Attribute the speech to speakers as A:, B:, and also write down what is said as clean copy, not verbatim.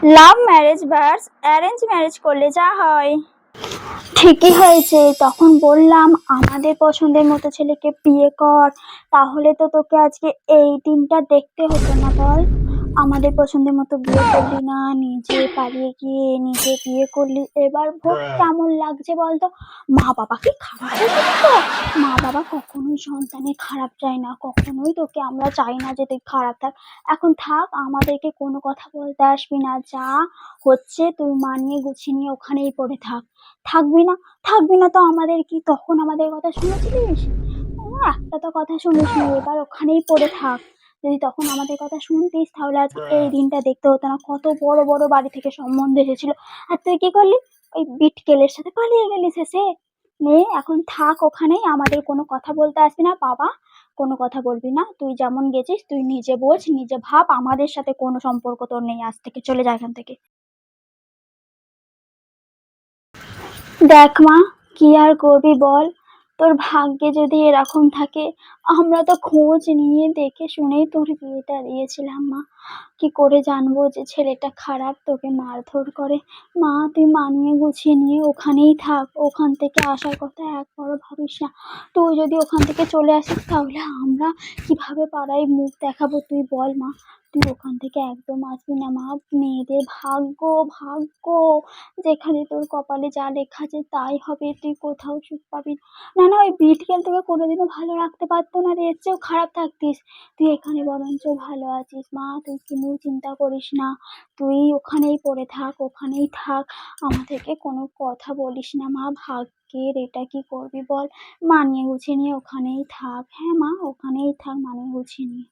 A: Love marriage verse arrange marriage করলে যা হয়। ঠিকই হয়েছে, তখন বললাম আমাদের পছন্দের মতো ছেলেকে বিয়ে কর, তাহলে তো তোকে আজকে এই দিনটা দেখতে হতো না বল। আমাদের পছন্দের মতো বিয়ে করলি না, নিজে পালিয়ে গিয়ে নিজে বিয়ে করলি। এবার ভোগ কেমন লাগছে বলতো? মা বাবা কি খারাপ হয়েছে তো? মা বাবা কখনোই সন্তানের খারাপ চায় না, কখনোই তোকে আমরা চাই না যে তুই খারাপ থাক। এখন থাক, আমাদেরকে কোনো কথা বলতে আসবি না, যা হচ্ছে তুই মানিয়ে গুছিয়ে নিয়ে ওখানেই পড়ে থাক। থাকবি না? থাকবি না তো আমাদের কি তখন আমাদের কথা শুনেছিলিস? একটা তো কথা শুনিসনি, এবার ওখানেই পড়ে থাক। যদি তখন আমাদের কথা শুনতিস তাহলে আজকে এই দিনটা দেখতে হতো না। কত বড় বড় বাড়ি থেকে সম্বন্ধ এসেছিল, আর তুই কি করলি? ওই বিটকেলের সাথে পালিয়ে গেলি শেষে। নে এখন থাক ওখানেই, আমাদের কোনো কথা বলতে আসবি না। বাবা কোনো কথা বলবি না, তুই যেমন গেছিস তুই নিজে বোঝ, নিজে ভাব, আমাদের সাথে কোনো সম্পর্ক তোর নেই। আজ থেকে চলে যা এখান থেকে। দেখ মা, কি আর করবি বল? তোর ভাগ্যে যদি এরকম থাকে, আমরা তো খোঁজ নিয়ে দেখে শুনেই তোর বিয়েটা দিয়েছিলাম মা। কি করে জানবো যে ছেলেটা খারাপ, তোকে মারধর করে? মা তুই মানিয়ে গুছিয়ে নিয়ে ওখানেই থাক, ওখান থেকে আসার কথা একবারও ভাবিস না। তুই যদি ওখান থেকে চলে আসিস তাহলে আমরা কিভাবে পাড়ায় মুখ দেখাবো তুই বল মা? তুই ওখান থেকে একদম আসবি না মা। মেয়েদের ভাগ্য, ভাগ্য যেখানে তোর কপালে যা লেখা আছে তাই হবে, তুই কোথাও সুখ পাবি না। না না, ওই বিটকেল তোকে কোনোদিনও ভালো রাখতে পারতো না রে, এর চেয়েও খারাপ থাকতিস। তুই এখানে বরঞ্চ ভালো আছিস মা, তুই কোনো চিন্তা করিস না। তুই ওখানেই পড়ে থাক, ওখানেই থাক, আমাদেরকে কোনো কথা বলিস না মা। ভাগ্যের এটা কি করবি বল? মানিয়ে গুছিয়ে নিয়ে ওখানেই থাক। হ্যাঁ মা, ওখানেই থাক মানিয়ে গুছিয়ে নিয়ে।